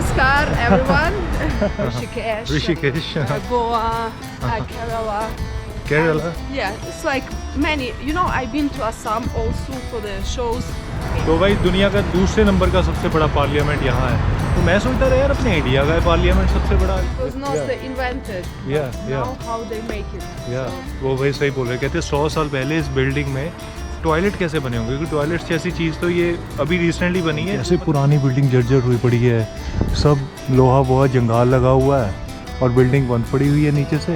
Namaskar, everyone. Rishikesh, Rishikesh. Goa, Kerala. Kerala. Yeah, it's like many. You know, I've been to Assam also for the shows. तो भाई दुनिया का दूसरे number का सबसे बड़ा पार्लियामेंट यहाँ है। तो मैं सोचता रहा यार अपने इंडिया का पार्लियामेंट सबसे बड़ा It was not the invented. Yeah, but yeah. Now how they make it. या So, वो भाई सही बोल रहे, कहते 100 साल पहले इस बिल्डिंग में टॉयलेट कैसे बने होंगे, क्योंकि टॉयलेट्स जैसी चीज़ तो ये अभी रिसेंटली बनी है। ऐसे पुरानी बिल्डिंग जर्जर हुई पड़ी है, सब लोहा वोहा जंगाल लगा हुआ है और बिल्डिंग बंद पड़ी हुई है नीचे से।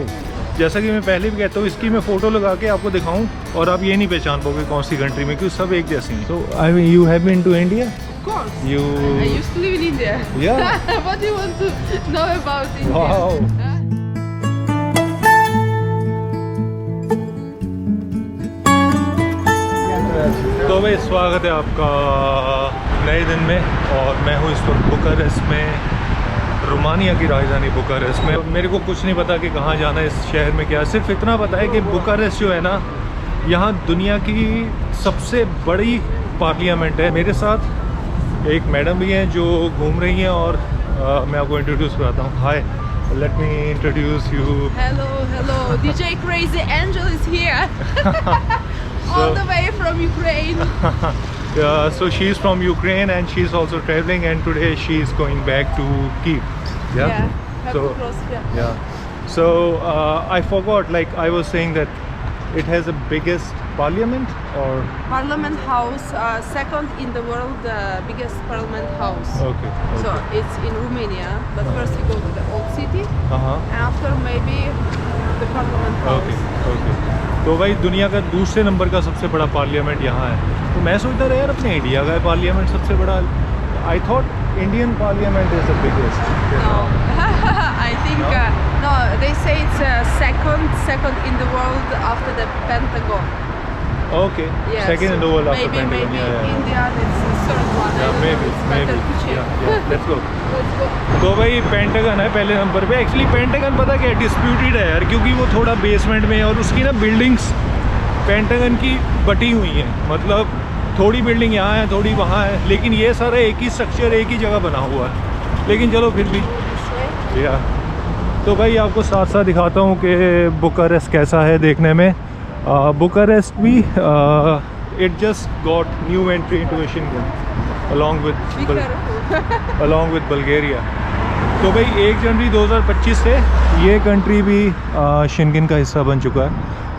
जैसा कि मैं पहले भी कहता हूँ, इसकी मैं फ़ोटो लगा के आपको दिखाऊं और आप ये नहीं पहचान पाओगे कौन सी कंट्री में, क्योंकि सब एक जैसी हैं। तो I mean you have been to India? of course. You... I used to live in India. Yeah. What do you want to know about India? Wow. तो भाई स्वागत है आपका नए दिन में, और मैं हूँ इस वक्त बुकारेस्ट में, रोमानिया की राजधानी बुकारेस्ट में। मेरे को कुछ नहीं पता कि कहाँ जाना है, इस शहर में क्या है, सिर्फ इतना पता है कि बुकारेस्ट जो है ना, यहाँ दुनिया की सबसे बड़ी पार्लियामेंट है। मेरे साथ एक मैडम भी हैं जो घूम रही हैं, और मैं आपको इंट्रोड्यूस कराता हूँ। हाय, let me introduce you. Hello. DJ Crazy Angel is here. All the way from Ukraine. So she's from Ukraine and she's also traveling, and today she's going back to Kyiv. Yeah. So yeah. So I forgot. Like I was saying that it has the biggest parliament, or Parliament House, second in the world, biggest Parliament House. okay. So it's in Romania, but first you go to the old city, हाँ. and after maybe the Parliament House. Okay. तो भाई दुनिया का दूसरे number का सबसे बड़ा parliament यहाँ है। तो मैं सोचता रहा यार अपने इंडिया का पार्लियामेंट सबसे बड़ा। I thought Indian parliament is the biggest. No, I think no. They say it's second in the world after the Pentagon. Okay. Yeah, Second in the world after maybe Pentagon. Yeah. India it's the third one. I don't know, Maybe. it's better to check. Yeah. Let's go. Let's go. तो भाई pentagon है पहले number पे। Actually pentagon पता क्या disputed है यार, क्योंकि वो थोड़ा बेसमेंट में है और उसकी ना बिल्डिंग्स पेंटागन की बटी हुई हैं। मतलब थोड़ी बिल्डिंग यहाँ है, थोड़ी वहाँ है, लेकिन ये सारा एक ही स्ट्रक्चर एक ही जगह बना हुआ है। लेकिन चलो फिर भी या तो भाई आपको साथ साथ दिखाता हूँ कि बुकारेस्ट कैसा है देखने में। बुकारेस्ट भी it just got new entry into Schengen along with Bulgaria। तो भाई 1 जनवरी 2025 से ये कंट्री भी शेंगन का हिस्सा बन चुका है।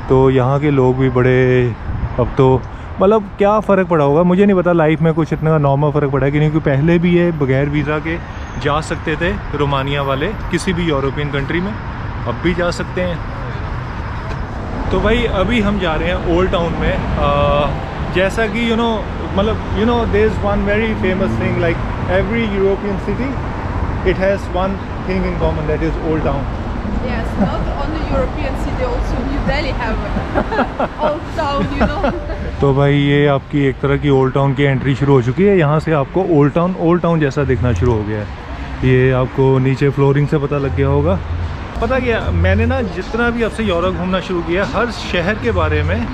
तो यहाँ के लोग भी बड़े, अब तो मतलब क्या फ़र्क पड़ा होगा मुझे नहीं पता, लाइफ में कुछ इतना नॉर्मल फ़र्क पड़ा है कि नहीं, क्योंकि पहले भी ये बगैर वीज़ा के जा सकते थे रोमानिया वाले किसी भी यूरोपियन कंट्री में, अब भी जा सकते हैं। तो भाई अभी हम जा रहे हैं ओल्ड टाउन में। जैसा कि मतलब there is one very famous thing, like every European city it has one thing in common, that is old town. Yes, not only European city, also New Delhi have old town, तो भाई ये आपकी एक तरह की old town की entry शुरू हो चुकी है। यहाँ से आपको ओल्ड टाउन जैसा दिखना शुरू हो गया है। ये आपको नीचे फ्लोरिंग से पता लग गया होगा। पता क्या, मैंने ना जितना भी अब से यूरोप घूमना शुरू किया, हर शहर के बारे में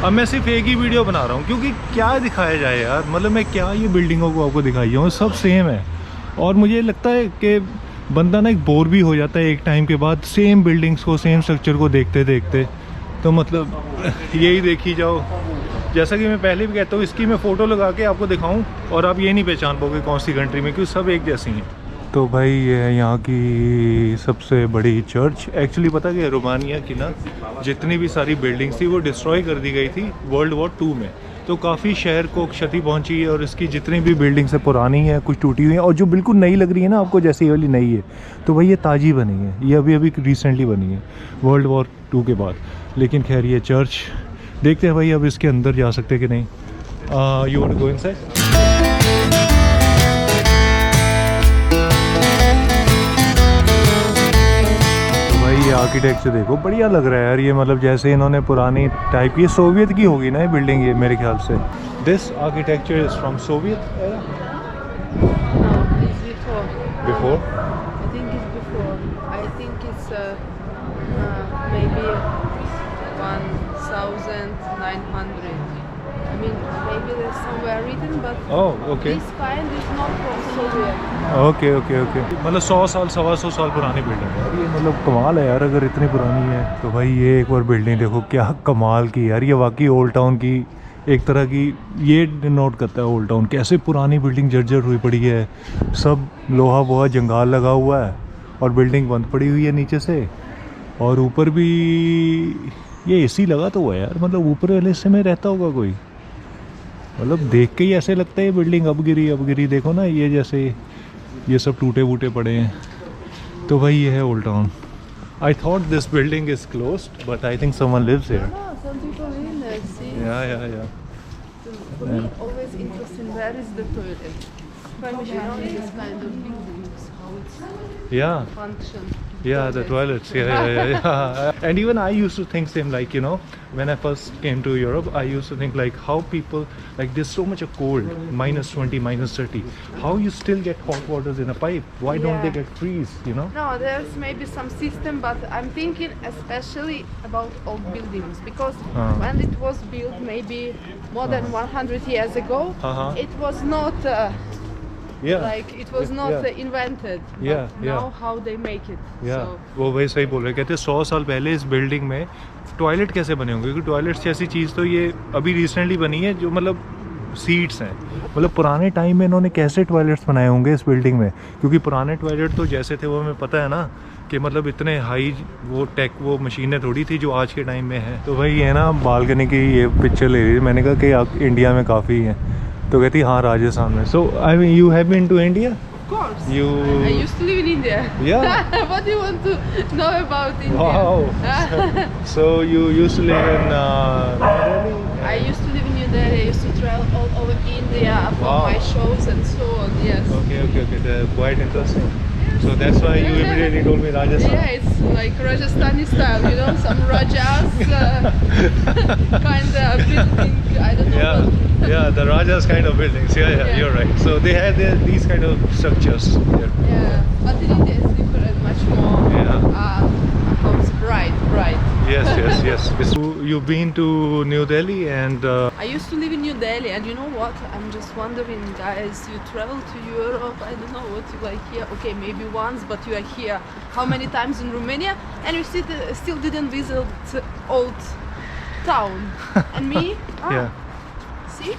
अब मैं सिर्फ एक ही वीडियो बना रहा हूँ, क्योंकि क्या दिखाया जाए यार, मतलब मैं क्या ये बिल्डिंगों को आपको दिखाई हूँ, सब सेम है। और मुझे लगता है कि बंदा ना एक बोर भी हो जाता है एक टाइम के बाद, सेम बिल्डिंग्स को, सेम स्ट्रक्चर को देखते देखते। तो मतलब यही देखी जाओ। जैसा कि मैं पहले भी कहता हूँ, इसकी मैं फ़ोटो लगा के आपको दिखाऊं और आप ये नहीं पहचान पाओगे कौन सी कंट्री में, क्योंकि सब एक जैसी हैं। तो भाई ये है यहाँ की सबसे बड़ी चर्च। एक्चुअली पता क्या, रोमानिया की ना जितनी भी सारी बिल्डिंग्स थी वो डिस्ट्रॉय कर दी गई थी वर्ल्ड वॉर 2 में। तो काफ़ी शहर को क्षति पहुंची है, और इसकी जितनी भी बिल्डिंग्स है पुरानी है, कुछ टूटी हुई हैं, और जो बिल्कुल नई लग रही है ना आपको, जैसे ये वाली नई है, तो भाई ये ताज़ी बनी है, ये अभी रिसेंटली बनी है वर्ल्ड वॉर 2 के बाद। लेकिन खैर ये चर्च देखते हैं भाई, अब इसके अंदर जा सकते कि नहीं। You want to go inside? ये आर्किटेक्चर देखो, बढ़िया लग रहा है यार ये, मतलब जैसे इन्होंने पुरानी टाइप की, सोवियत की होगी ना ये बिल्डिंग, ये मेरे ख्याल से। This architecture is from Soviet era? No, it's before. Before? I think it's before. I think it's maybe 1900. I mean, maybe there's somewhere written, but Oh, okay. this kind is not from Soviet. Okay okay okay मतलब 100 साल 125 साल पुरानी building है ये मतलब कमाल है यार अगर इतनी पुरानी है तो भाई ये एक बार बिल्डिंग देखो क्या कमाल की यार ये वाकई ओल्ड टाउन की एक तरह की ये नोट करता है ओल्ड टाउन कैसे पुरानी बिल्डिंग जर्जर हुई पड़ी है सब लोहा वोहा जंगाल लगा हुआ है और बिल्डिंग बंद पड़ी हुई है नीचे से और ऊपर भी ये एसी लगा तो हुआ है यार मतलब ऊपर वाले हिस्से में रहता होगा कोई मतलब देख के ही ऐसे लगता है ये बिल्डिंग अब गिरी देखो ना ये जैसे ये सब टूटे वूटे पड़े हैं तो भाई ये है old town I thought this building is closed but I think someone lives here No, some people in there. See, या for me, always interesting. Where is the toilet? You know, in this kind of buildings, how it's या function. Yeah, the toilets. Yeah. And even I used to think same. Like when I first came to Europe, I used to think like how people like there's so much of cold, -20, -30. How you still get hot waters in a pipe? Why don't they Yeah. get freeze? No, there's maybe some system, but I'm thinking especially about old buildings because when it was built maybe more than 100 years ago, it was not Yeah. like it was not invented. But Yeah, now yeah. how they make it. Yeah. So वो वही सही बोल रहे कहते 100 साल पहले इस building में टॉयलेट कैसे बने होंगे क्योंकि टॉयलेट्स जैसी चीज़ तो ये अभी रिसेंटली बनी है जो मतलब सीट्स हैं मतलब पुराने टाइम में इन्होंने कैसे टॉयलेट्स बनाए होंगे इस बिल्डिंग में क्योंकि पुराने टॉयलेट तो जैसे थे वो हमें पता है ना कि मतलब इतने हाई वो मशीनें थोड़ी थी जो आज के टाइम में है तो भाई ये ना बालकनी की ये पिक्चर ले रही है मैंने कहा कि इंडिया में काफ़ी हैं तो कहती हाँ राजस्थान में so I mean you have been to India of course. You I used to live in India. Yeah. What do you want to know about India? Wow. So you used to live in Delhi? I used to live in New Delhi. I used to travel all over India for Wow. my shows and so on. Yes. Okay. They're quite interesting. So that's why you immediately told me Rajasthan. Yeah, it's like Rajasthani style, you know, some Rajas kind of building. I don't know. Yeah, the Rajas kind of buildings. Yeah, you're right. So they had these kind of structures here. Yeah, but in India it's different, much more. Yeah. How it's bright. Yes. So you've been to New Delhi and I used to live in New Delhi, and you know what? I'm just wondering, guys. You travel to Europe. I don't know what you like here. Okay, maybe once, but you are here. How many times in Romania? And you still didn't visit Old Town. And me? yeah. See?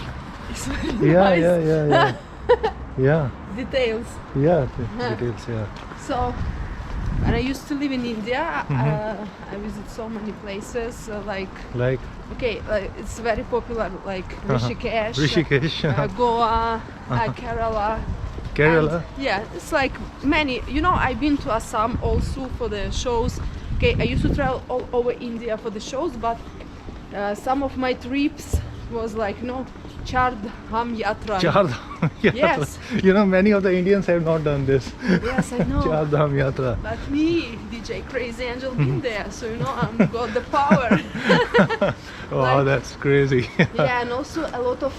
It's very nice. Yeah. Details. Details. Yeah. So, and I used to live in India. I visit so many places. Like. Okay, it's very popular, like Rishikesh, Rishikesh. Goa, Kerala. Kerala. And, yeah, it's like many. You know, I've been to Assam also for the shows. Okay, I used to travel all over India for the shows, but some of my trips was like, Char Dham Yatra. Char Dham Yatra. Yes. You know, many of the Indians have not done this. Yes, I know. Char Dham Yatra. But me, DJ Crazy Angel, been there, so I'm got the power. Wow, that's crazy. Yeah, and also a lot of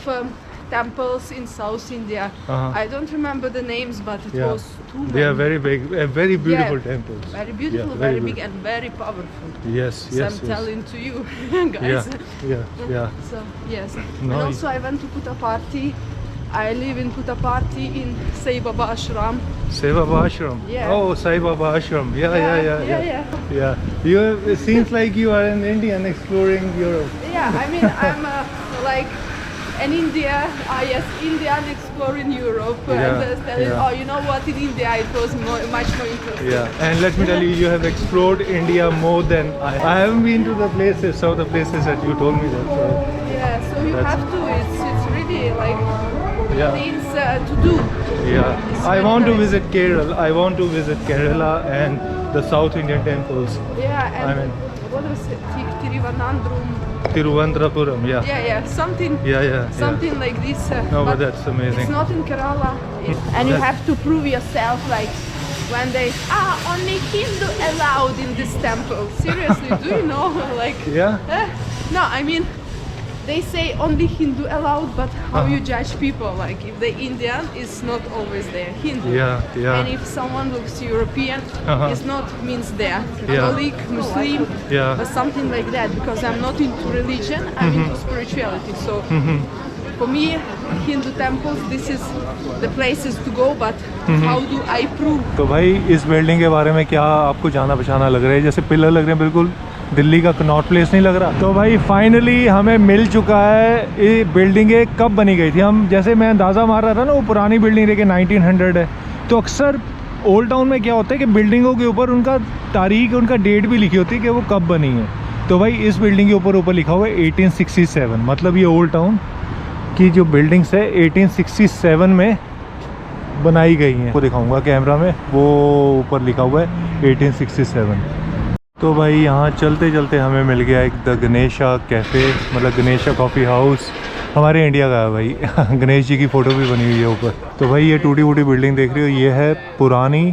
temples in South India. I don't remember the names, but it was too many. They are very big, very beautiful temples. Very beautiful, Yeah, very very big, and very powerful. Yes. I'm telling to you, guys. Yeah. So yes, No, and also I went to Puttaparthi. I live in Puttaparthi in Sai Baba Ashram. Sai Baba Ashram. Yeah. Oh, Sai Baba Ashram. Yeah. It seems like you are an Indian exploring Europe. Yeah, I mean I'm like an Indian exploring Europe. And telling, oh, you know what? In India it was much more interesting. Yeah, and let me tell you, you have explored India more than I haven't been to some of the places that you told me that. Yeah, so you have to. It's really like things to do. Yeah, It's I very want to nice. visit Kerala. I want to visit Kerala and the South Indian temples. Yeah, and I mean, what was it? Tiruvananthapuram. Tiruvananthapuram. Yeah, something. Yeah. Something like this. No, but that's amazing. It's not in Kerala, and you have to prove yourself. Like when they only Hindu allowed in this temple. Seriously, do you know? Like Yeah. no, I mean they say only Hindu allowed, but how Uh-huh. you judge people? Like if the Indian is not always there, Hindu. Yeah, yeah. And if someone looks European, Uh-huh. it's not means they're Yeah. Catholic, Muslim, Yeah. or something like that. Because I'm not into religion, I'm into spirituality. So for me, Hindu temples, this is the places to go. But how do I prove? तो भाई इस building के बारे में क्या आपको जाना पहचाना लग रहा है? जैसे पिलर लग रहे हैं, बिल्कुल दिल्ली का कनॉट प्लेस नहीं लग रहा? तो भाई फाइनली हमें मिल चुका है ये बिल्डिंगें कब बनी गई थी। हम जैसे मैं अंदाज़ा मार रहा था ना, वो पुरानी बिल्डिंग देखिए 1900 है। तो अक्सर ओल्ड टाउन में क्या होता है कि बिल्डिंगों के ऊपर उनका तारीख, उनका डेट भी लिखी होती है कि वो कब बनी है। तो भाई इस बिल्डिंग के ऊपर लिखा हुआ है 1867, मतलब ये ओल्ड टाउन की जो बिल्डिंग्स है 1867 में बनाई गई हैं। वो दिखाऊंगा कैमरा में, वो ऊपर लिखा हुआ है 1867। तो भाई यहाँ चलते चलते हमें मिल गया एक द गणेशा कैफ़े, मतलब गणेशा कॉफ़ी हाउस। हमारे इंडिया का है भाई। गणेश जी की फ़ोटो भी बनी हुई है ऊपर। तो भाई ये टूटी फूटी बिल्डिंग देख रही हो, ये है पुरानी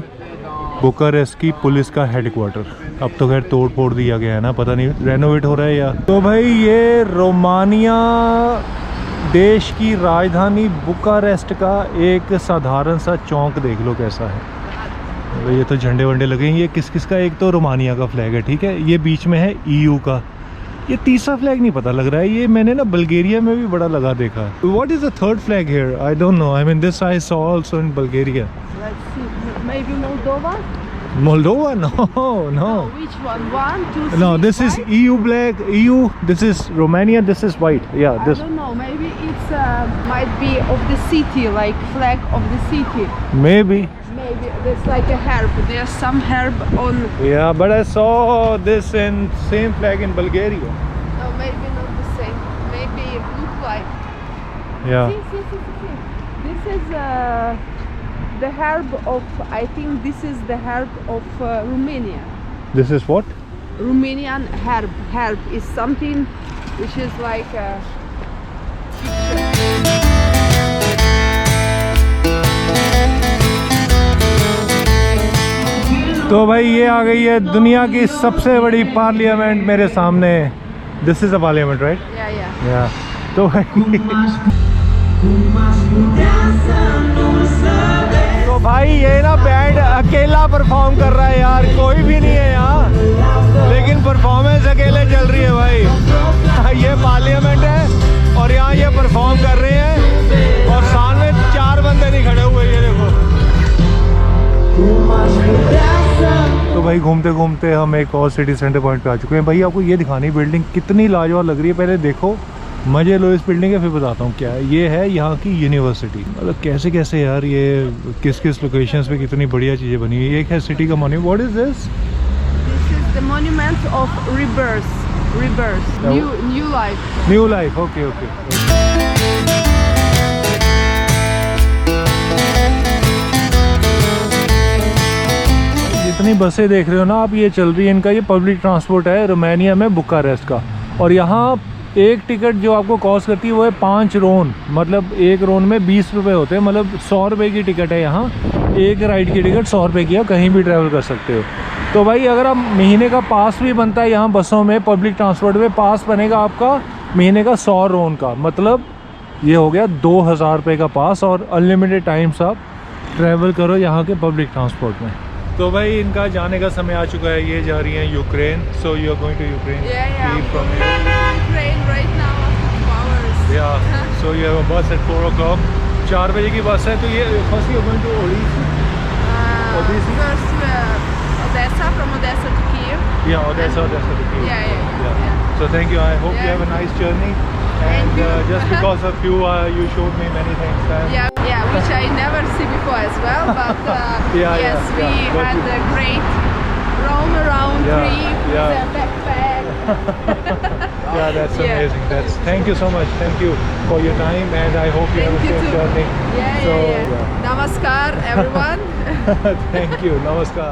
बुकारेस्ट की पुलिस का हेडक्वार्टर। अब तो खैर तोड़ फोड़ दिया गया है ना, पता नहीं रेनोवेट हो रहा है या। तो भाई ये रोमानिया देश की राजधानी बुकारेस्ट का एक साधारण सा चौक देख लो कैसा है। भाई ये तो झंडे वंडे लगे हैं। ये किस किस का? एक तो रोमानिया का फ्लैग है, ठीक है। ये बीच में है EU का। ये तीसरा फ्लैग नहीं पता लग रहा है। ये मैंने ना बल्गेरिया में भी बड़ा लगा देखा है। What is the third flag here? I don't know. I mean this I saw also in Bulgaria. Let's see, maybe Moldova? Moldova? No, no. Which one? 1, 2, 3, No, this is 5? EU flag. EU. This is Romania. This is white. Yeah, I this don't know. Maybe it's might be of the city, like flag of the city. maybe. Maybe there's like a herb. There's some herb on. Yeah, but I saw this in same flag in Bulgaria. No, maybe not the same. Maybe it look like. Yeah. See. This is the herb of. I think this is the herb of Romania. This is what? Romanian herb. Herb is something which is like a तो भाई ये आ गई है दुनिया की सबसे बड़ी parliament मेरे सामने। This is a parliament, right? yeah. या तो भाई ये ना बैंड अकेला परफॉर्म कर रहा है यार, कोई भी नहीं है यहाँ, लेकिन परफॉर्मेंस अकेले चल रही है भाई। ये पार्लियामेंट है और यहाँ ये परफॉर्म कर रहे हैं और सामने 4 बंदे नहीं खड़े हुए, ये देखो। तो भाई घूमते घूमते हम एक और सिटी सेंटर पॉइंट पे आ चुके हैं। भाई आपको ये दिखानी बिल्डिंग कितनी लाजवाब लग रही है, पहले देखो, मजे लो इस बिल्डिंग के, फिर बताता हूँ क्या है। ये है यहाँ की यूनिवर्सिटी। मतलब कैसे कैसे यार, ये किस किस लोकेशंस पे कितनी बढ़िया चीज़ें बनी हुई है। एक है सिटी का monument. What is this? This is the monument of rebirth. New life. New life. Okay okay. जितनी बसें देख रहे हो ना आप, ये चल रही है, इनका ये पब्लिक ट्रांसपोर्ट है रोमानिया में बुकारेस्ट का। और यहाँ एक टिकट जो आपको कॉस्ट करती है वो है 5 रोन, मतलब एक रोन में 20 रुपये होते हैं, मतलब 100 रुपये की टिकट है यहाँ। एक राइड की टिकट 100 रुपये की है, कहीं भी ट्रैवल कर सकते हो। तो भाई अगर आप महीने का पास भी बनता है यहाँ बसों में, पब्लिक ट्रांसपोर्ट में पास बनेगा आपका महीने का 100 रोन का, मतलब ये हो गया 2000 रुपये का पास, और अनलिमिटेड टाइम्स आप ट्रैवल करो यहाँ के पब्लिक ट्रांसपोर्ट में। तो भाई इनका जाने का समय आ चुका है, ये जा रही हैं Ukraine. So you are going to Ukraine? Yeah. Ukraine right now after 2 hours. Yeah. So you have a bus at 4 o'clock. 4 बजे की बस है। तो ये first you going to Odessa? Odessa? First Odessa, from Odessa to Kiev. Yeah, Odessa to Kyiv. Yeah. So thank you. I hope you Yeah. have a nice journey. Thank And you. just because of you, you showed me many things. Yeah, which I never see before as well. But Yeah, yes, yeah. we But had a great roam around Yeah, trip yeah. with a backpack. Yeah, that's Yeah. amazing. Thank you so much. Thank you for your time, and I hope you have Thank a you safe too. journey. Yeah. So, yeah. Namaskar, everyone. Thank you. Namaskar.